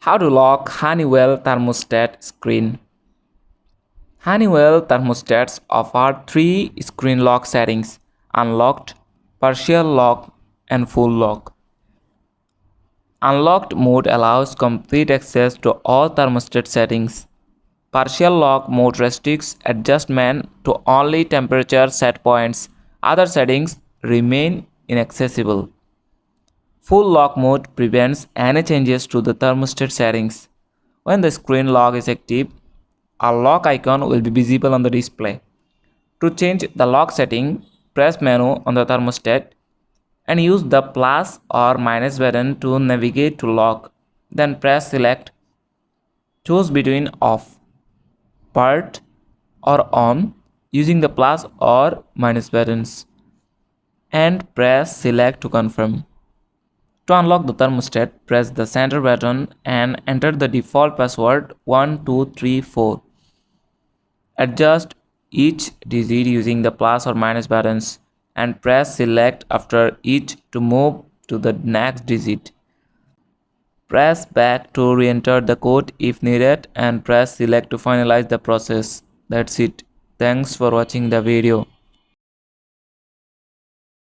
How to lock Honeywell thermostat screen. Honeywell thermostats offer three screen lock settings: unlocked, partial lock, and full lock. Unlocked mode allows complete access to all thermostat settings. Partial lock mode restricts adjustment to only temperature set points. Other settings remain inaccessible. Full lock mode prevents any changes to the thermostat settings. When the screen lock is active, a lock icon will be visible on the display. To change the lock setting, press menu on the thermostat and use the plus or minus button to navigate to lock. Then press select, choose between off, part or on using the plus or minus buttons and press select to confirm. To unlock the thermostat, press the center button and enter the default password 1234. Adjust each digit using the plus or minus buttons and press select after each to move to the next digit. Press back to re-enter the code if needed and press select to finalize the process. That's it. Thanks for watching the video.